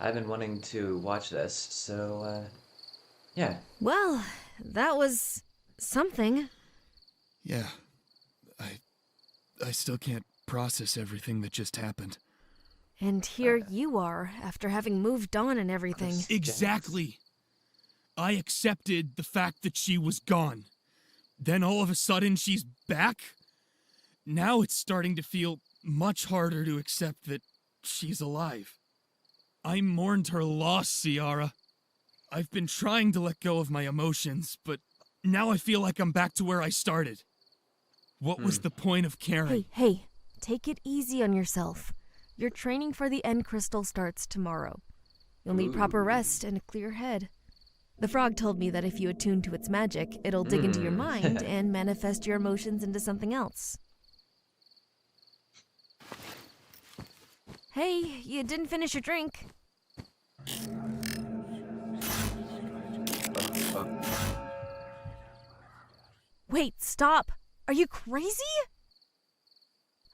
I've been wanting to watch this, so, yeah. Well, that was something. Yeah, I still can't process everything that just happened. And here you are, after having moved on and everything. Exactly. I accepted the fact that she was gone. Then all of a sudden she's back? Now it's starting to feel much harder to accept that she's alive. I mourned her loss, Ciara. I've been trying to let go of my emotions, but now I feel like I'm back to where I started. What was the point of caring? Hey, take it easy on yourself. Your training for the end crystal starts tomorrow. You'll need proper rest and a clear head. The frog told me that if you attune to its magic, it'll dig into your mind and manifest your emotions into something else. Hey, you didn't finish your drink. Wait, stop! Are you crazy?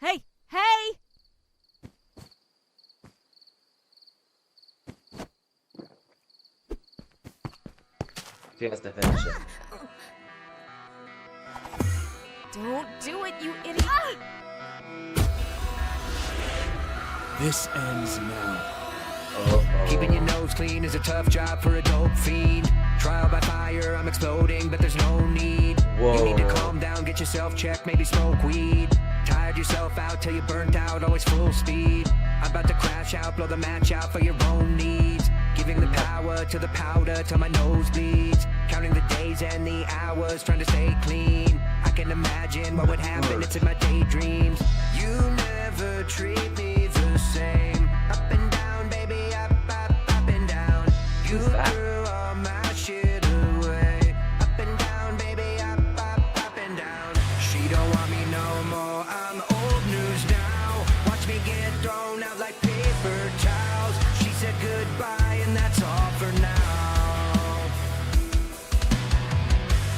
Hey! She has to finish it. Don't do it, you idiot! This ends now. Keeping your nose clean is a tough job for a dope fiend. Trial by fire, I'm exploding, but there's no need. You need to calm down, get yourself checked, maybe smoke weed. Tired yourself out till you're burnt out, always full speed. I'm about to crash out, blow the match out for your own needs. Giving the power to the powder till my nose bleeds. Counting the days and the hours, trying to stay clean. I can imagine what would happen, it's in my daydreams. You never treat me the same. Up and down, baby, up and down. You threw all my shit away. Up and down, baby, up and down. She don't want me no more, I'm old news now. Watch me get thrown out like paper towels. She said goodbye and that's all for now.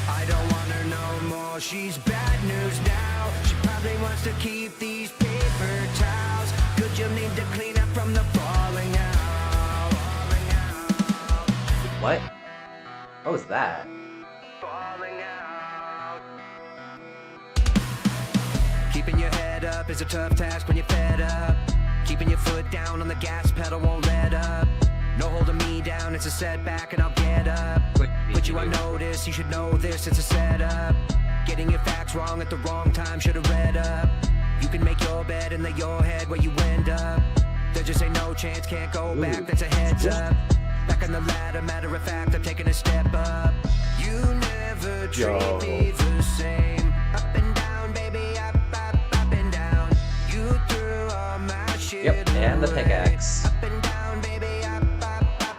I don't want her no more, she's bad news now. She probably wants to keep these paper towels. Good, you'll need to clean up from the falling out. What? What was that? Falling out. Keeping your head up is a tough task when you're fed up. Keeping your foot down on the gas pedal won't let up. No holding me down, it's a setback and I'll get up. Put you on notice, you should know this, it's a setup. Getting your facts wrong at the wrong time, should've read up. You can make your bed and lay your head where you end up. There just ain't no chance, can't go back, that's a heads up. Back on the ladder, matter of fact, I'm taking a step up. You never treat me the same. Up and down, baby, up and down. You threw all my shit Yep, and the pickaxe. Up and down, baby, up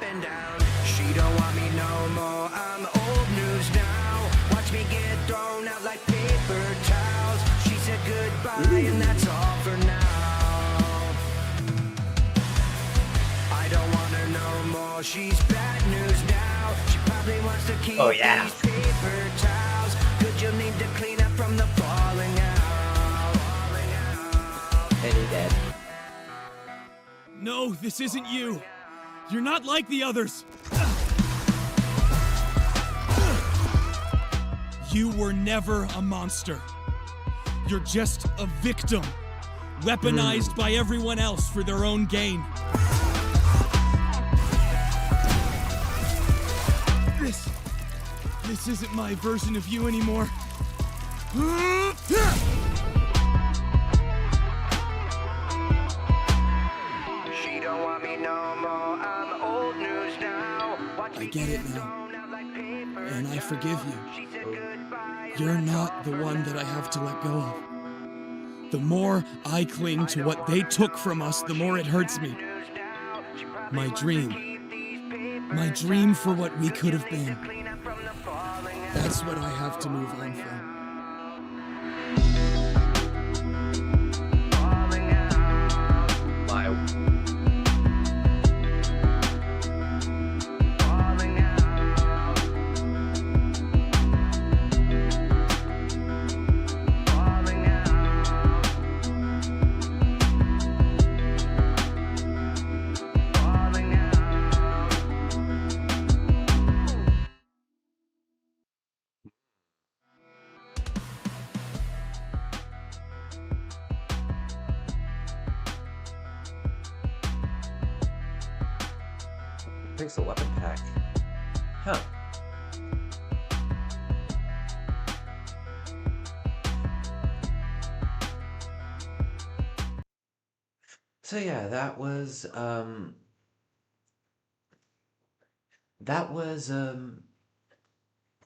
and down. She don't want me no more, I'm old news now. Watch me get thrown out like paper towels. She said goodbye and that's all for now. I don't want her no more, she's bad news now. She probably wants to keep these paper towels. Good, you'll need to clean up from the falling out. And he dead. No, this isn't you. You're not like the others. You were never a monster. You're just a victim, weaponized by everyone else for their own gain. This isn't my version of you anymore. She don't want me no more, I'm old news now. I get it now, and I forgive you. You're not the one that I have to let go of. The more I cling to what they took from us, the more it hurts me. My dream for what we could have been. That's what I have to move on from. Falling out. pixel weapon pack. Huh. So yeah, that was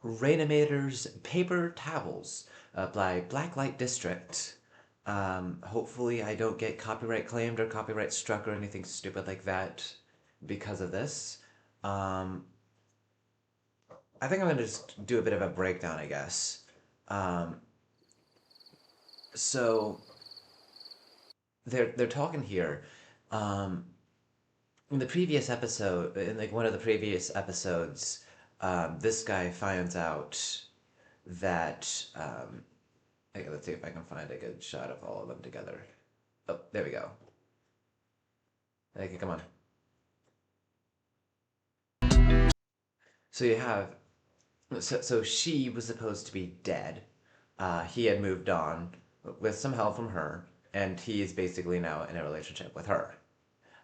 Rainimator's Paper Towels by Blacklight District. Hopefully I don't get copyright claimed or copyright struck or anything stupid like that because of this. Um, I think I'm gonna just do a bit of a breakdown, I guess. Um, so they're talking here. Um, in the previous episode, in like one of the previous episodes, this guy finds out that okay, let's see if I can find a good shot of all of them together. Oh, there we go. Okay, come on. So you have so she was supposed to be dead. He had moved on with some help from her, and he is basically now in a relationship with her.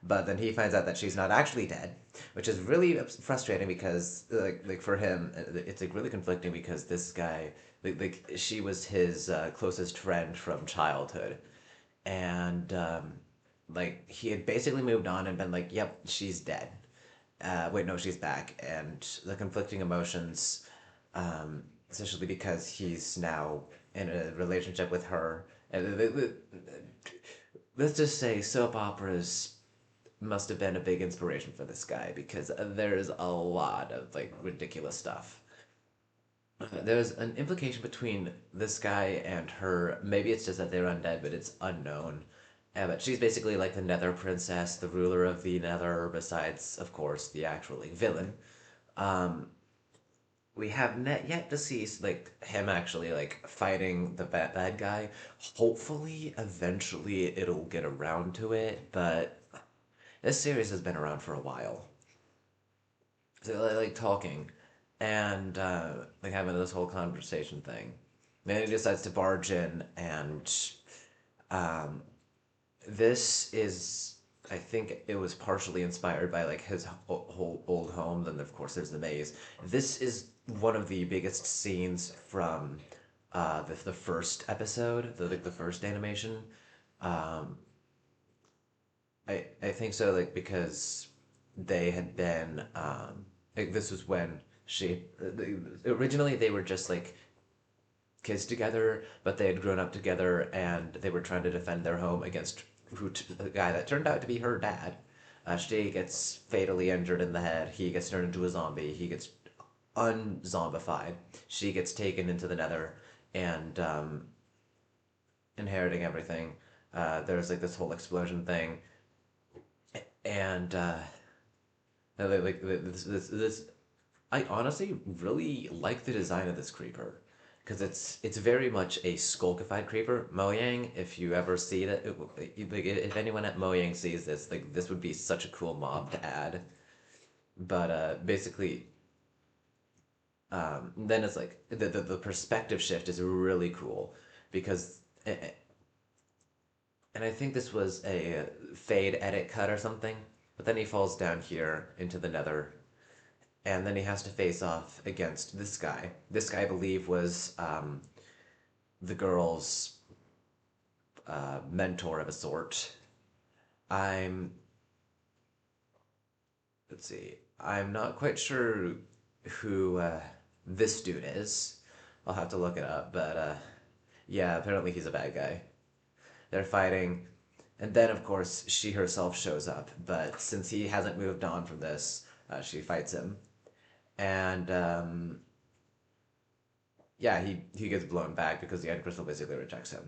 But then he finds out that she's not actually dead, which is really frustrating because like for him it's like really conflicting because this guy like she was his closest friend from childhood, and like he had basically moved on and been like, yep, she's dead. Wait, no, she's back, and the conflicting emotions, especially because he's now in a relationship with her. And let's just say soap operas must have been a big inspiration for this guy because there's a lot of like ridiculous stuff. There's an implication between this guy and her. Maybe it's just that they're undead, but it's unknown. But she's basically like the Nether princess, the ruler of the Nether, besides, of course, the actual like, villain. Um, we have net yet to see like him actually like fighting the bad guy. Hopefully, eventually, it'll get around to it. But this series has been around for a while. So like talking and like having this whole conversation thing. Then he decides to barge in, and um, this is, I think it was partially inspired by like his whole old home. Then of course there's the maze. This is one of the biggest scenes from the first episode, the first animation. Um, I think so, like because they had been like this was when originally they were just like kids together, but they had grown up together and they were trying to defend their home against the guy that turned out to be her dad. She gets fatally injured in the head. He gets turned into a zombie. He gets unzombified. She gets taken into the Nether and inheriting everything. There's like this whole explosion thing, and like this I honestly really like the design of this creeper because it's very much a skulkified creeper. Mojang, if you ever see that, like if anyone at Mojang sees this, like this would be such a cool mob to add. But basically, then it's like the perspective shift is really cool because, and I think this was a fade edit cut or something. But then he falls down here into the Nether, and then he has to face off against this guy. This guy, I believe, was the girl's mentor of a sort. I'm, let's see, I'm not quite sure who this dude is. I'll have to look it up, but yeah, apparently he's a bad guy. They're fighting, and then of course she herself shows up, but since he hasn't moved on from this, she fights him. And yeah, he gets blown back because the End Crystal basically rejects him.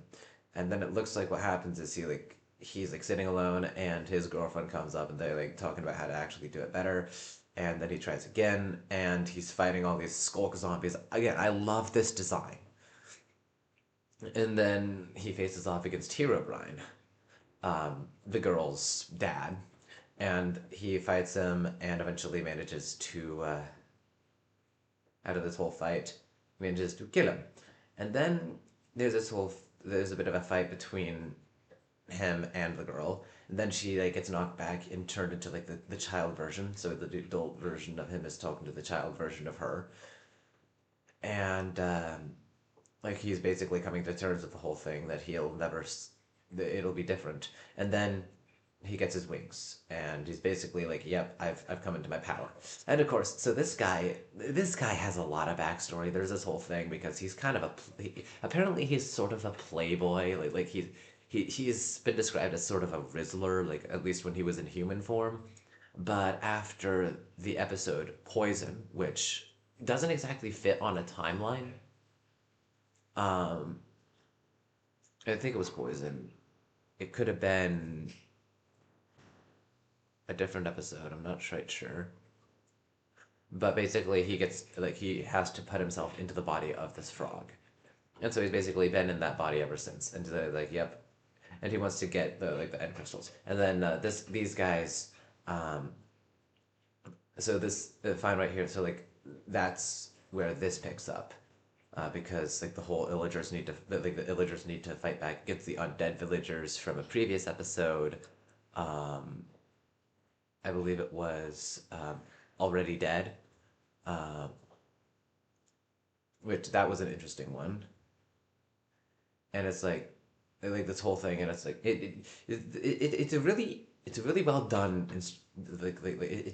And then it looks like what happens is he's like sitting alone and his girlfriend comes up and they're like talking about how to actually do it better. And then he tries again and he's fighting all these skulk zombies. Again, I love this design. And then he faces off against Herobrine, the girl's dad. And he fights him and eventually manages to out of this whole fight, manages to kill him. And then there's a bit of a fight between him and the girl, And then she like gets knocked back and turned into like the child version. So the adult version of him is talking to the child version of her, and like he's basically coming to terms with the whole thing that he'll never, it'll be different. And then he gets his wings, and he's basically like, "Yep, I've come into my power." And of course, so this guy has a lot of backstory. There's this whole thing because he's kind of apparently he's sort of a playboy. Like he's been described as sort of a Rizzler, like at least when he was in human form. But after the episode Poison, which doesn't exactly fit on a timeline, um, I think it was Poison. It could have been a different episode. I'm not quite sure. But basically, he has to put himself into the body of this frog, and so he's basically been in that body ever since. And they're like, yep, and he wants to get the end crystals. And then these guys, um, so this fine right here. So like that's where this picks up. Because like the whole villagers need to like the villagers need to fight back against the undead villagers from a previous episode. Um, I believe it was already dead, uh, which that was an interesting one. And it's like this whole thing, and it's like it's a really well done it's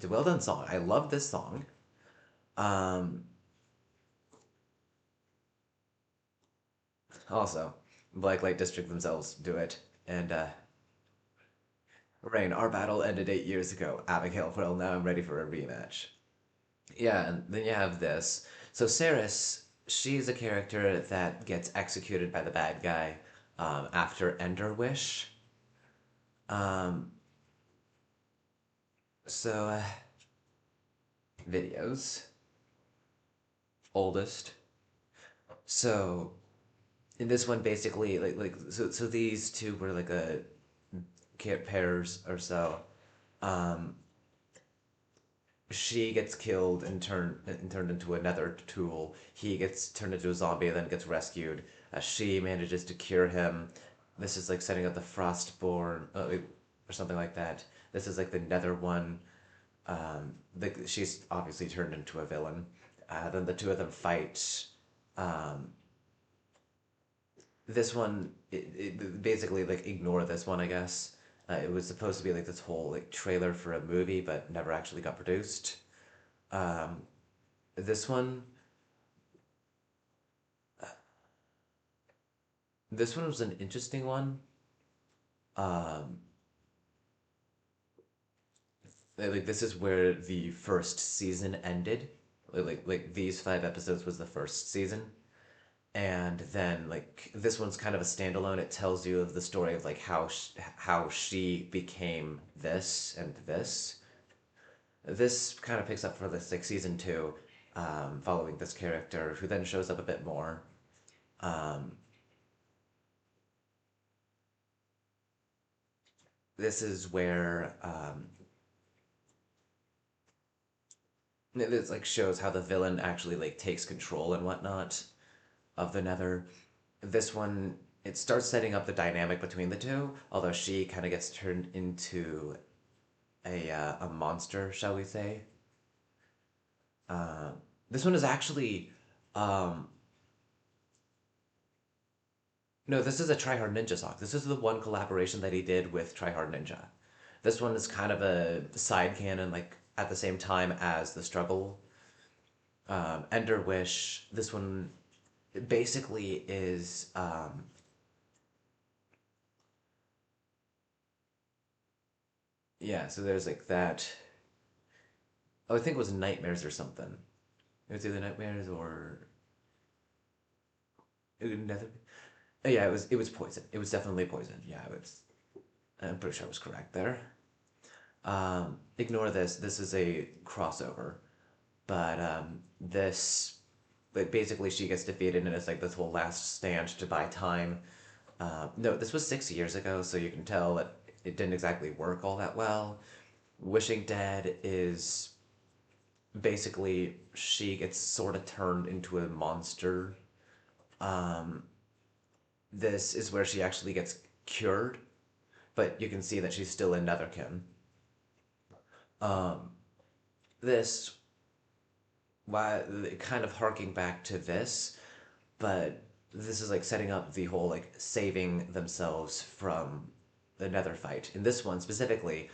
a well done song. I love this song. Um, Also, Blacklight District themselves do it, and Rain, our battle ended 8 years ago. Abigail, well, now I'm ready for a rematch. Yeah, and then you have this. So Ceres, she's a character that gets executed by the bad guy after Ender Wish. Um, so, videos. Oldest. So, in this one, basically, so these two were like a pairs or so. Um, she gets killed and turned into another tool. He gets turned into a zombie and then gets rescued. She manages to cure him. This is like setting up the Frostborn or something like that. This is like the Nether one. She's obviously turned into a villain. Then the two of them fight. Um, this one, basically like ignore this one, I guess. It was supposed to be like this whole like trailer for a movie, but never actually got produced. Um, this one, this one was an interesting one. Um, like this is where the first season ended. Like these 5 episodes was the first season, and then like this one's kind of a standalone. It tells you of the story of like how she became this and this. This kind of picks up for this like season 2, following this character who then shows up a bit more. Um, this is where this like shows how the villain actually like takes control and whatnot of the Nether. This one, it starts setting up the dynamic between the two, although she kind of gets turned into a monster, shall we say? Uh, this one is actually um, no, this is a Try Hard Ninja song. This is the one collaboration that he did with Try Hard Ninja. This one is kind of a side canon, like at the same time as the struggle. Ender Wish. This one basically is yeah. So there's like that. Oh, I think it was Nightmares or something. It was either Nightmares or Nether. Yeah, it was Poison. It was definitely Poison. Yeah, it was. I'm pretty sure I was correct there. Ignore this. This is a crossover, but this, like basically, she gets defeated, and it's like this whole last stand to buy time. No, this was 6 years ago, so you can tell that it didn't exactly work all that well. Wishing Dead is basically she gets sort of turned into a monster. Um, this is where she actually gets cured. but you can see that she's still in Netherkin. Um, this, why kind of harking back to this, but this is like setting up the whole like saving themselves from the Nether fight. In this one specifically,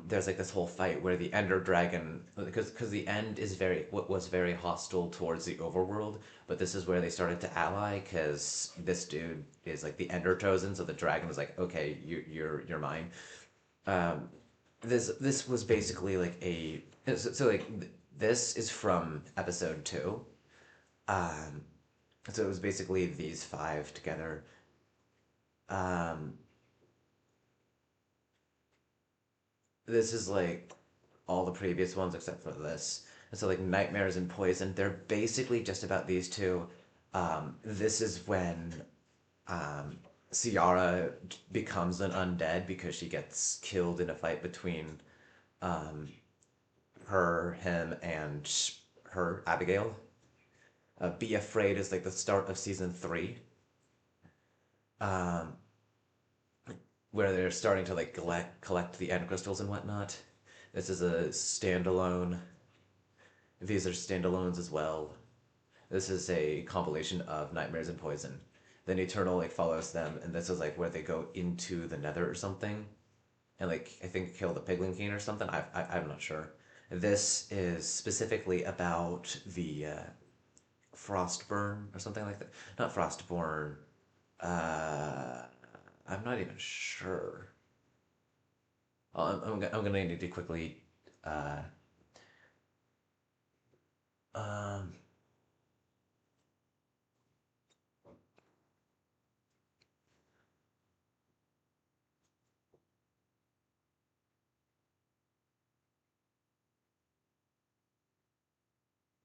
there's like this whole fight where the Ender Dragon, because the End is was very hostile towards the overworld, but this is where they started to ally because this dude is like the Ender Chosen, so the dragon is like, okay, you're mine. Um, this was basically like this is from episode 2. Um, so it was basically these five together. Um, this is like all the previous ones except for this. And so like Nightmares and Poison, they're basically just about these two. This is when Ciara becomes an undead because she gets killed in a fight between um, him, and her, Abigail. Be Afraid is like the start of season 3. Um, where they're starting to like collect the end crystals and whatnot. This is a standalone. These are standalones as well. This is a compilation of Nightmares and Poison. Then Eternal like follows them, and this is like where they go into the Nether or something, and like I think kill the Piglin King or something. I'm not sure. This is specifically about the Frostburn or something like that. Not Frostborn. Uh, I'm not even sure. I'm gonna need to quickly. Uh, um,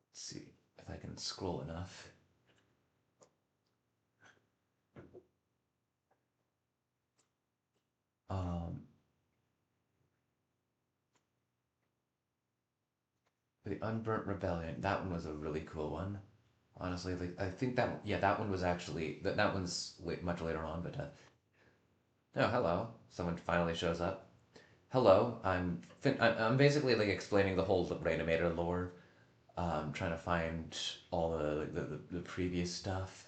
let's see if I can scroll enough. Um, the Unburnt Rebellion. That one was a really cool one. Honestly, like I think that one was actually that one's much later on. But oh, hello, someone finally shows up. Hello, I'm basically like explaining the whole Reanimator lore. Trying to find all the previous stuff.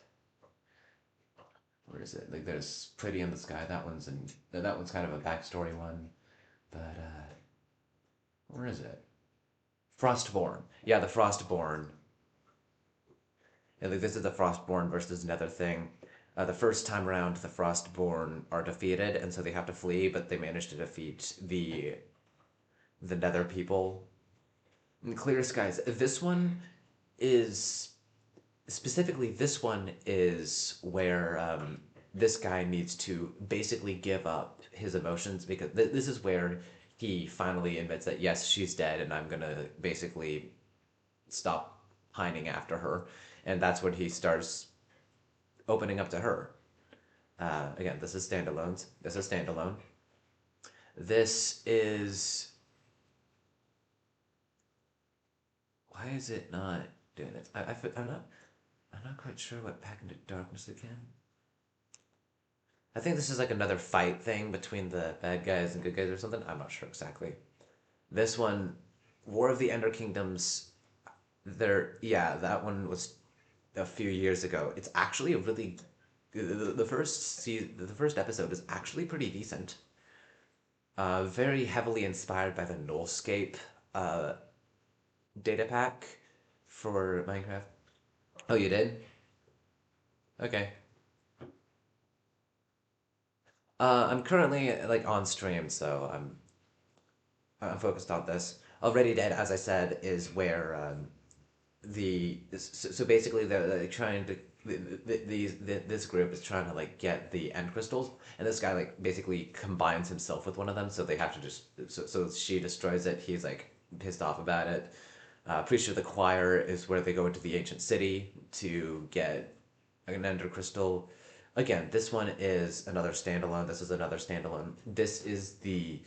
Where is it? Like there's Pretty in the Sky. That one's kind of a backstory one. But where is it? Frostborn. Yeah, the Frostborn. And like this is the Frostborn versus Nether thing. The first time around, the Frostborn are defeated, and so they have to flee. But they manage to defeat the Nether people. And Clear Skies. Is This one is where this guy needs to basically give up his emotions because this is where he finally admits that yes, she's dead, and I'm gonna basically stop pining after her, and that's when he starts opening up to her. Again, this is standalones. This is standalone. This is. Why is it not doing it? I'm not. I'm not quite sure what Back into Darkness again. I think this is like another fight thing between the bad guys and good guys or something. I'm not sure exactly. This one, War of the Ender Kingdoms. Yeah, that one was a few years ago. It's actually a really the first episode is actually pretty decent. Very heavily inspired by the Nullscape uh, data pack for Minecraft. Oh, you did? Okay. I'm currently like on stream, so I'm focused on this. Already Dead, as I said, is where so basically they're like trying to this group is trying to like get the end crystals, and this guy like basically combines himself with one of them, so they have to just so she destroys it. He's like pissed off about it. Pretty sure the choir is where they go into the ancient city to get an ender crystal. Again, this one is another standalone. This is another standalone. This is the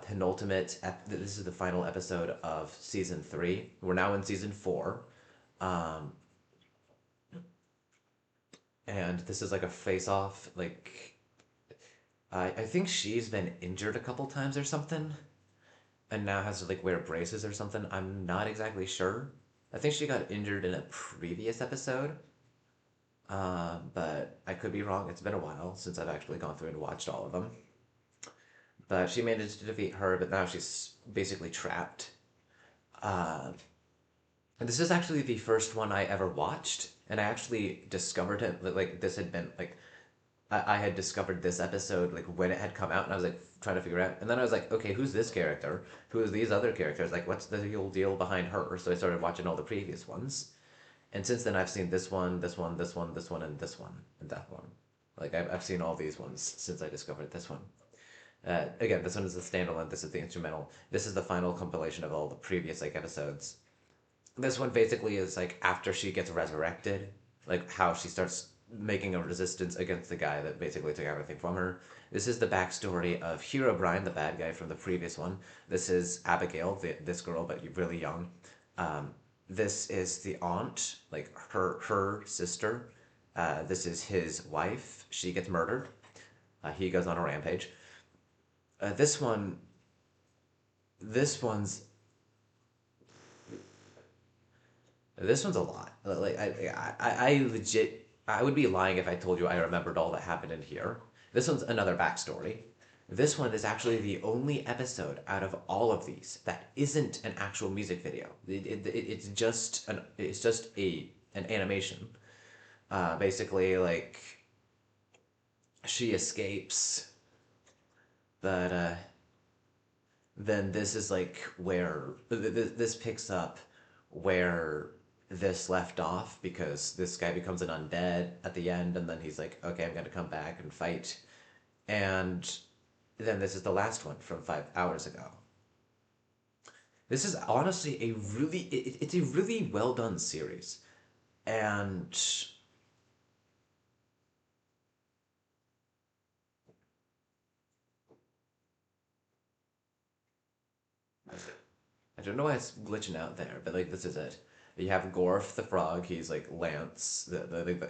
penultimate. This is the final episode of season 3. We're now in season 4. Um, and this is like a face-off. Like I think she's been injured a couple times or something, and now has to like wear braces or something. I'm not exactly sure. I think she got injured in a previous episode, but I could be wrong. It's been a while since I've actually gone through and watched all of them. But she managed to defeat her, but now she's basically trapped. Uh, and this is actually the first one I ever watched, and I actually discovered it. Like this had been like I had discovered this episode like when it had come out, and I was like trying to figure out. And then I was like, okay, who's this character? Who is these other characters? Like, what's the whole deal behind her? So I started watching all the previous ones, and since then I've seen this one, this one, this one, this one, and this one, and that one. Like I've seen all these ones since I discovered this one. Again, this one is the standalone. This is the instrumental. This is the final compilation of all the previous like episodes. This one basically is like after she gets resurrected, like how she starts making a resistance against the guy that basically took everything from her. This is the backstory of Herobrine, the bad guy from the previous one. This is Abigail, this girl, but really young. This is the aunt, like her sister. This is his wife. She gets murdered. He goes on a rampage. This one, this one's This one's a lot. Like I legit, I would be lying if I told you I remembered all that happened in here. This one's another backstory. This one is actually the only episode out of all of these that isn't an actual music video. It's just an animation. Basically, like she escapes, but then this is like where this picks up where this left off because this guy becomes an undead at the end, and then he's like, okay, I'm gonna come back and fight. And then this is the last one from 5 hours ago. This is honestly it's a really well done series. And I don't know why it's glitching out there, but like this is it. You have Gorf the frog. He's like Lance.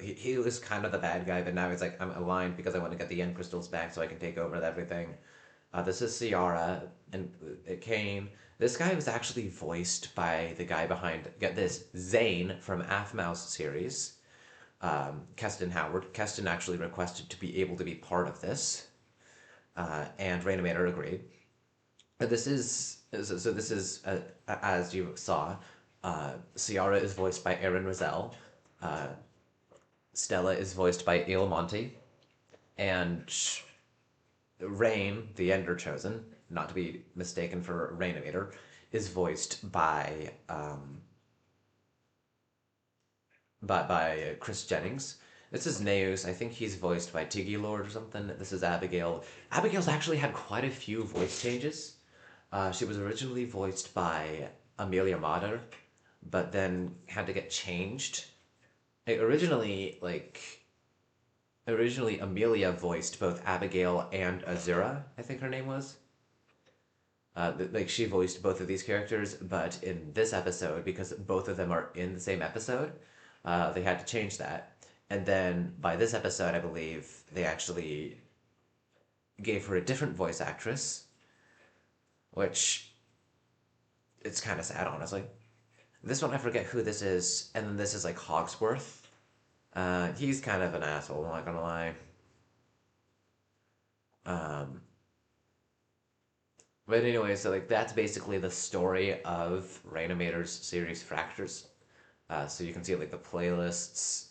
He was kind of the bad guy, but now he's like, I'm aligned because I want to get the end crystals back so I can take over everything. This is Ciara and Kane. This guy was actually voiced by the guy behind, get this, Zane from Aphmouse series. Keston Howard. Keston actually requested to be able to be part of this, and Rainimator agreed. This is so. This is as you saw. Ciara is voiced by Erin Rizal. Stella is voiced by Il Monte, and Rain, the Ender Chosen, not to be mistaken for Rainimator, is voiced by Chris Jennings. This is Neus. I think he's voiced by Tiggy Lord or something. This is Abigail. Abigail's actually had quite a few voice changes. She was originally voiced by Amelia Mater, but then had to get changed. Originally Amelia voiced both Abigail and Azura, I think her name was. Like she voiced both of these characters, but in this episode, because both of them are in the same episode, they had to change that. And then by this episode, I believe they actually gave her a different voice actress, which it's kind of sad, honestly. This one, I forget who this is, and then this is like Hogsworth. He's kind of an asshole, I'm not gonna lie. But anyway, so like that's basically the story of Rainimator's series Fractures. So you can see like the playlists.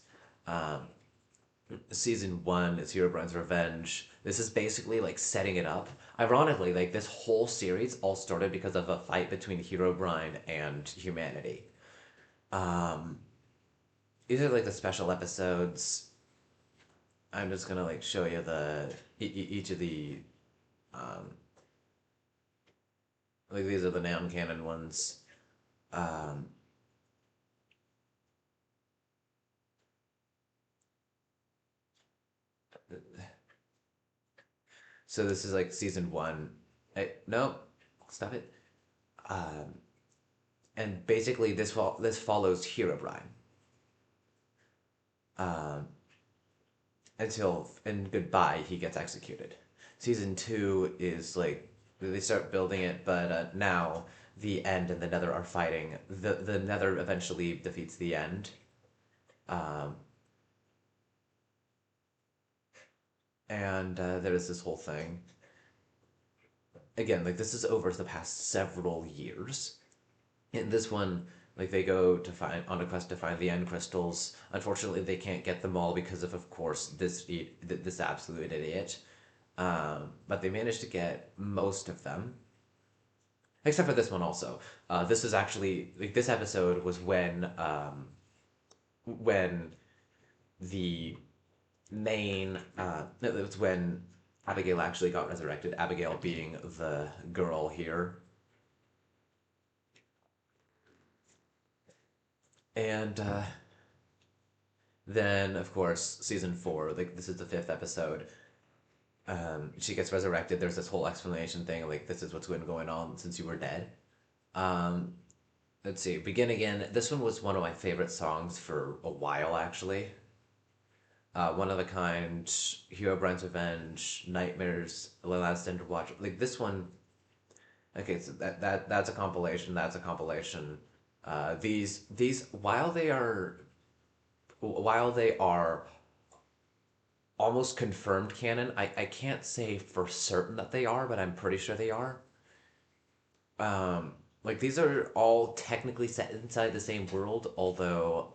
Um, Season 1 is Herobrine's Revenge. This is basically like setting it up. Ironically, like this whole series all started because of a fight between Herobrine and humanity. Um, these are like the special episodes. I'm just gonna like show you each of the um, like these are the non-canon ones. Um, so this is like season 1. Hey, no, stop it. Um, and basically this follows Herobrine. Um, until in goodbye he gets executed. Season 2 is like they start building it, but now the End and the Nether are fighting. The Nether eventually defeats the End. Um, and there is this whole thing. Again, like this is over the past several years. In this one, like they go to find on a quest to find the end crystals. Unfortunately, they can't get them all because of course, this absolute idiot. But they managed to get most of them, except for this one. Also, this is actually like this episode was when the main it was when Abigail actually got resurrected. Abigail being the girl here. And then, of course, season 4, like this is the 5th episode. She gets resurrected. There's this whole explanation thing, like this is what's been going on since you were dead. Um, let's see, begin again. This one was one of my favorite songs for a while, actually. One of a Kind, Hero Brian's Revenge, Nightmares, The Last Ender Watch. Like this one. Okay, so that's a compilation. That's a compilation. These while they are almost confirmed canon, I can't say for certain that they are, but I'm pretty sure they are. Like these are all technically set inside the same world, although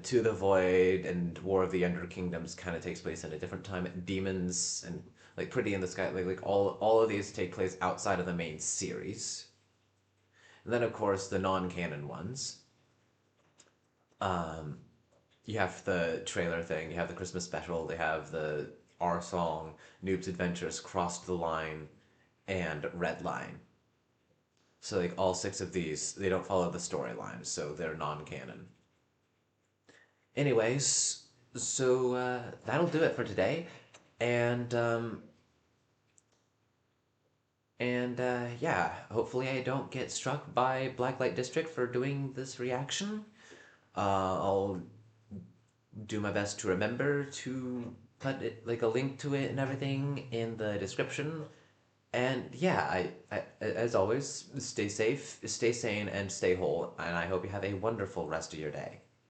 To the Void and War of the Ender Kingdoms kind of takes place in a different time. Demons and like Pretty in the Sky, like all of these take place outside of the main series. And then of course the non-canon ones. Um, you have the trailer thing, you have the Christmas special, they have the Our Song, Noob's Adventures, Crossed the Line, and Red Line. So like all 6 of these, they don't follow the storyline, so they're non-canon. Anyways, so that'll do it for today, and yeah, hopefully I don't get struck by Blacklight District for doing this reaction. I'll do my best to remember to put it like a link to it and everything in the description. And yeah, I as always, stay safe, stay sane, and stay whole. And I hope you have a wonderful rest of your day.